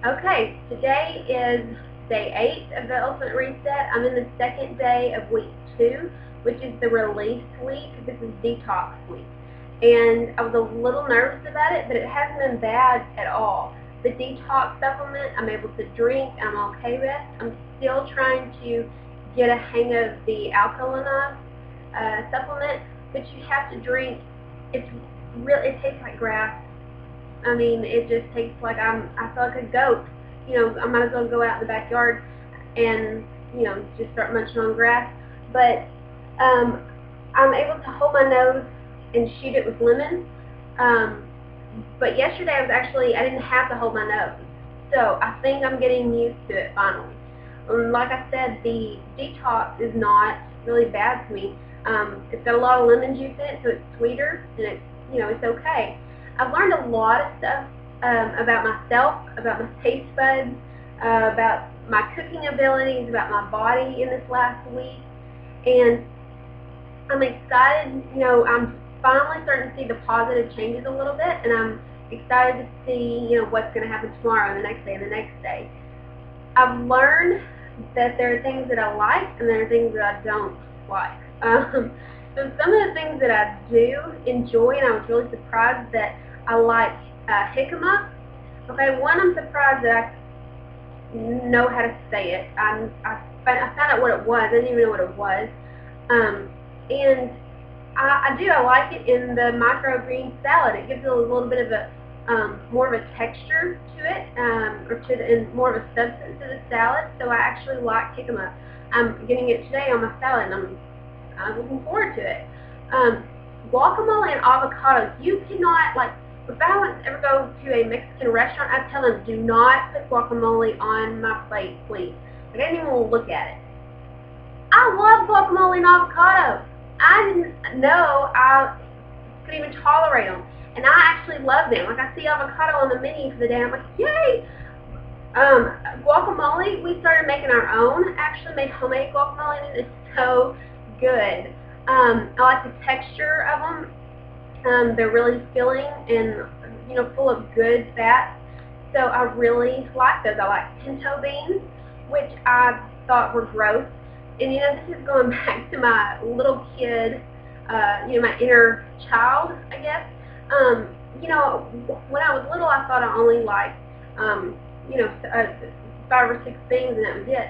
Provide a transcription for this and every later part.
Okay, today is day 8 of the Ultimate Reset. I'm in the second day of week 2, which is the release week. This is detox week. And I was a little nervous about it, but it hasn't been bad at all. The detox supplement I'm able to drink, I'm okay with. I'm still trying to get a hang of the alkaline supplement, but you have to drink. It tastes like grass. I mean, it just tastes like I feel like a goat. I might as well go out in the backyard and, just start munching on grass. But I'm able to hold my nose and shoot it with lemon. But yesterday I didn't have to hold my nose. So I think I'm getting used to it finally. Like I said, the detox is not really bad to me. It's got a lot of lemon juice in it, so it's sweeter, and it's okay. I've learned a lot of stuff about myself, about my taste buds, about my cooking abilities, about my body in this last week, and I'm excited. I'm finally starting to see the positive changes a little bit, and I'm excited to see what's going to happen tomorrow, and the next day, and the next day. I've learned that there are things that I like and there are things that I don't like. So some of the things that I do enjoy, and I was really surprised that I like jicama. Okay, one, I'm surprised that I know how to say it. I found out what it was. I didn't even know what it was. And I like it in the microgreen salad. It gives it a little bit of a more of a texture to it, and more of a substance to the salad. So I actually like jicama. I'm getting it today on my salad, and I'm looking forward to it. Guacamole and avocados. You cannot, if I ever go to a Mexican restaurant, I tell them, do not put guacamole on my plate, please. I didn't even look at it. I love guacamole and avocado. I didn't know I could even tolerate them. And I actually love them. I see avocado on the menu for the day, and I'm like, yay! Guacamole, we started making our own. Actually made homemade guacamole, and it's so good. I like the texture of them. They're really filling and full of good fat. So I really like those. I like pinto beans, which I thought were gross. And this is going back to my little kid, my inner child, I guess. When I was little, I thought I only liked, 5 or 6 things, and that was it.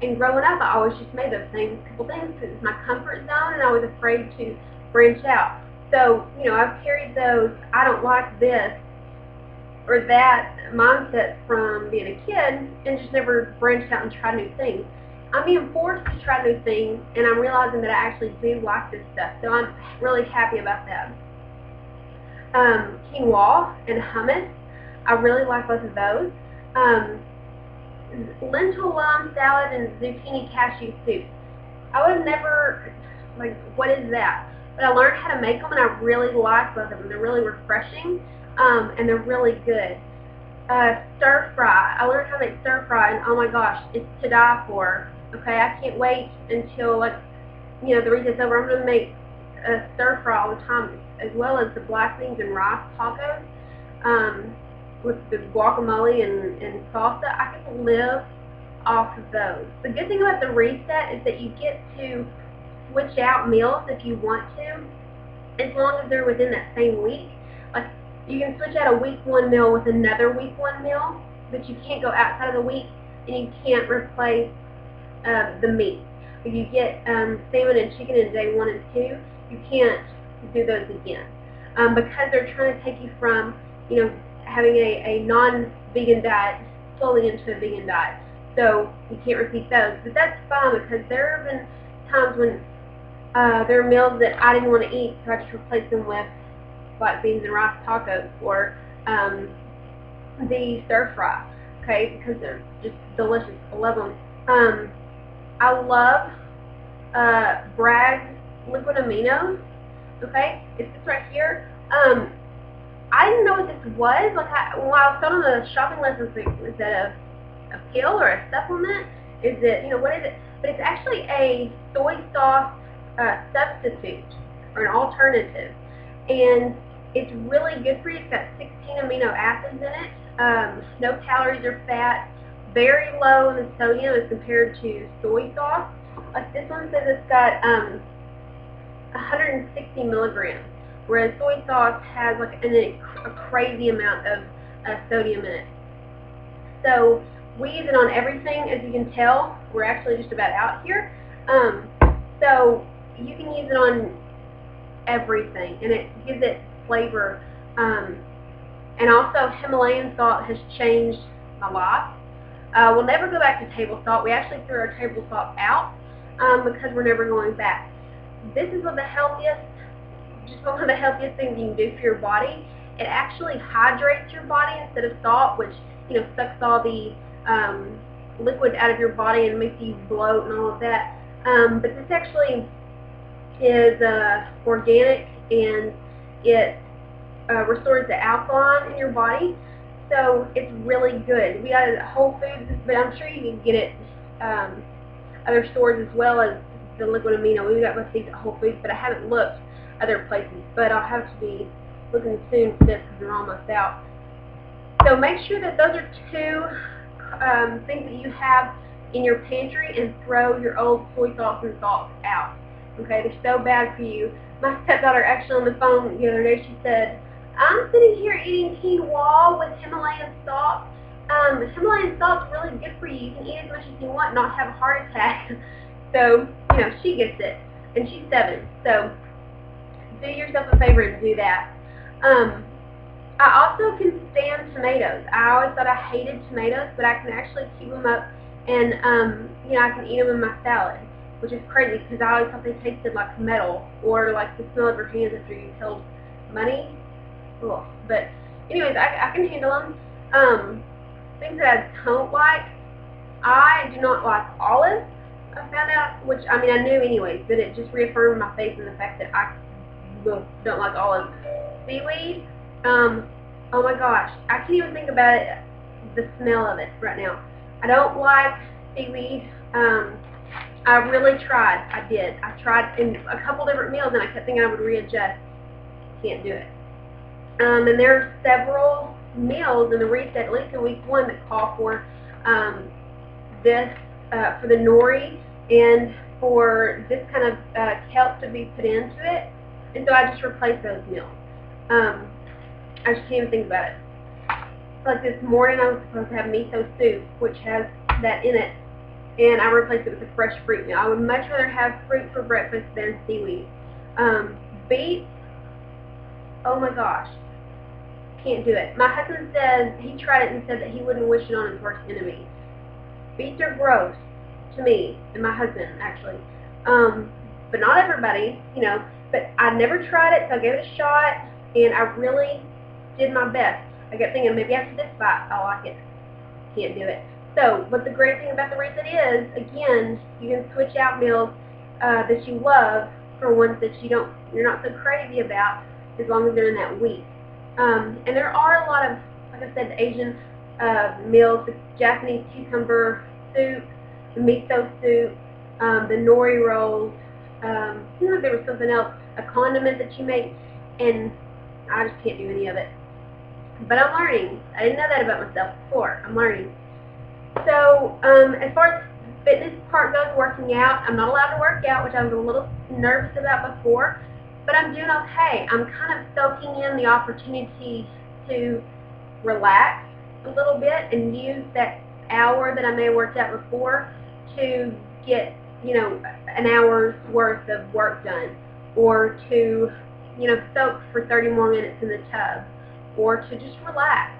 And growing up, I always just made those same couple things because it's my comfort zone, and I was afraid to branch out. So, I've carried those I don't like this or that mindset from being a kid and just never branched out and tried new things. I'm being forced to try new things, and I'm realizing that I actually do like this stuff. So I'm really happy about that. Quinoa and hummus, I really like both of those. Lentil lime salad and zucchini cashew soup. I would have never, what is that? But I learned how to make them, and I really like both of them. They're really refreshing, and they're really good. Stir fry. I learned how to make stir fry, and oh my gosh, it's to die for. Okay, I can't wait until the reset's over. I'm going to make stir fry all the time, as well as the black beans and rice tacos with the guacamole and salsa. I can live off of those. The good thing about the reset is that you get to switch out meals if you want to, as long as they're within that same week. You can switch out a week 1 meal with another week 1 meal, but you can't go outside of the week, and you can't replace the meat. If you get salmon and chicken in day 1 and 2, you can't do those again, because they're trying to take you from having a non-vegan diet slowly into a vegan diet. So you can't repeat those, but that's fine, because there have been times when there are meals that I didn't want to eat, so I just replaced them with black beans and rice tacos, or the stir fry, okay, because they're just delicious. I love them. I love Bragg's liquid aminos, okay, it's this right here. I didn't know what this was. When I was on the shopping list, is that a pill or a supplement? Is it, what is it? But it's actually a soy sauce substitute, or an alternative, and it's really good for you. It's got 16 amino acids in it. no calories or fat, very low in the sodium as compared to soy sauce. Like this one says it's got 160 milligrams, whereas soy sauce has like a crazy amount of sodium in it. So we use it on everything. As you can tell, we're actually just about out here. So you can use it on everything, and it gives it flavor. And also, Himalayan salt has changed my life. We'll never go back to table salt. We actually threw our table salt out because we're never going back. This is one of the healthiest things you can do for your body. It actually hydrates your body instead of salt, which sucks all the liquid out of your body and makes you bloat and all of that. But this actually is organic, and it restores the alkaline in your body. So it's really good. We got it at Whole Foods, but I'm sure you can get it other stores as well as the liquid amino. We got both these at Whole Foods, but I haven't looked other places. But I'll have to be looking soon for this because they're almost out. So make sure that those are two things that you have in your pantry, and throw your old soy sauce and salt out. Okay, they're so bad for you. My stepdaughter actually on the phone the other day, she said, I'm sitting here eating quinoa with Himalayan salt. Himalayan salt's really good for you. You can eat as much as you want and not have a heart attack. So, she gets it. And she's 7. So, do yourself a favor and do that. I also can stand tomatoes. I always thought I hated tomatoes, but I can actually keep them up, and I can eat them in my salad, which is crazy because I always thought they tasted like metal, or like the smell of your hands after you held money. Ugh. But anyways, I can handle them. Things that I don't like, I do not like olives. I found out, which I knew anyways, but it just reaffirmed my faith in the fact that I don't like olives. Seaweed, oh my gosh, I can't even think about it, the smell of it right now. I don't like seaweed. I really tried. I did. I tried in a couple different meals, and I kept thinking I would readjust. Can't do it. And there are several meals in the reset, at least in week 1, that call for this, for the nori and for this kind of kelp to be put into it. And so I just replaced those meals. I just can't even think about it. Like this morning, I was supposed to have miso soup, which has that in it, and I replaced it with a fresh fruit meal. I would much rather have fruit for breakfast than seaweed. Beets, oh my gosh, can't do it. My husband says he tried it and said that he wouldn't wish it on his worst enemy. Beets are gross to me and my husband, actually. But not everybody, But I never tried it, so I gave it a shot, and I really did my best. I kept thinking, maybe after this bite, I'll like it. Can't do it. So, what the great thing about the reset is, again, you can switch out meals that you love for ones that you're not so crazy about, as long as they're in that week. And there are a lot of, like I said, Asian meals, the Japanese cucumber soup, the miso soup, the nori rolls. There was something else, a condiment that you make, and I just can't do any of it. But I'm learning. I didn't know that about myself before. I'm learning. So, as far as the fitness part goes, working out, I'm not allowed to work out, which I was a little nervous about before, but I'm doing okay. I'm kind of soaking in the opportunity to relax a little bit and use that hour that I may have worked out before to get, an hour's worth of work done, or to, soak for 30 more minutes in the tub, or to just relax.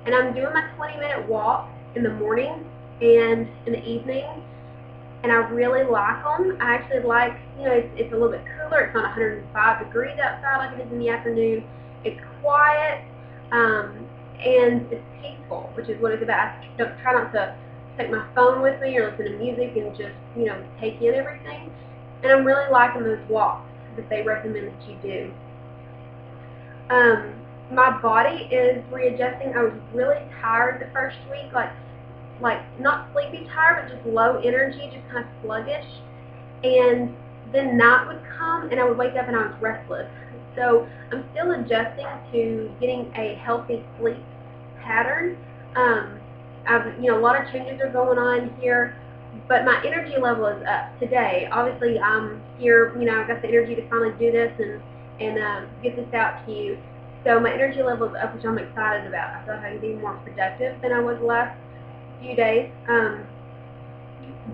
And I'm doing my 20-minute walk in the morning and in the evening, and I really like them. I actually like, it's a little bit cooler. It's not 105 degrees outside like it is in the afternoon. It's quiet, and it's peaceful, which is what it's about. I try not to take my phone with me or listen to music and just, take in everything. And I'm really liking those walks that they recommend that you do. My body is readjusting. I was really tired the first week, like not sleepy tired, but just low energy, just kind of sluggish. And then night would come, and I would wake up and I was restless. So I'm still adjusting to getting a healthy sleep pattern. A lot of changes are going on here, but my energy level is up today. Obviously, I'm here, I've got the energy to finally do this and get this out to you. So my energy level is up, which I'm excited about. I feel like I can be more productive than I was the last few days.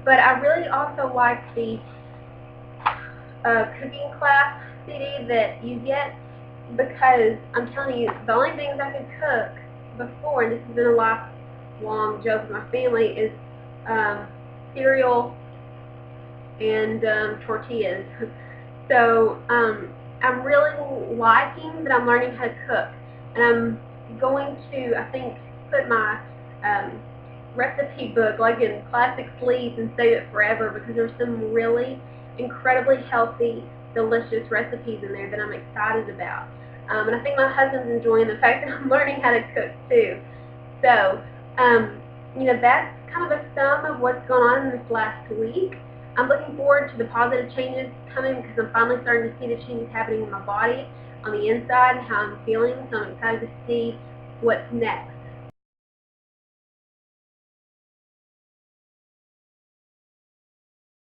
But I really also like the cooking class CD that you get, because I'm telling you, the only things I could cook before, and this has been a lifelong joke with my family, is cereal and tortillas. So I'm really liking that I'm learning how to cook, and I'm going to, I think, put my recipe book like in plastic sleeves and save it forever, because there's some really incredibly healthy, delicious recipes in there that I'm excited about. And I think my husband's enjoying the fact that I'm learning how to cook too. So, that's kind of a sum of what's going on in this last week. I'm looking forward to the positive changes coming, because I'm finally starting to see the changes happening in my body on the inside and how I'm feeling. So I'm excited to see what's next.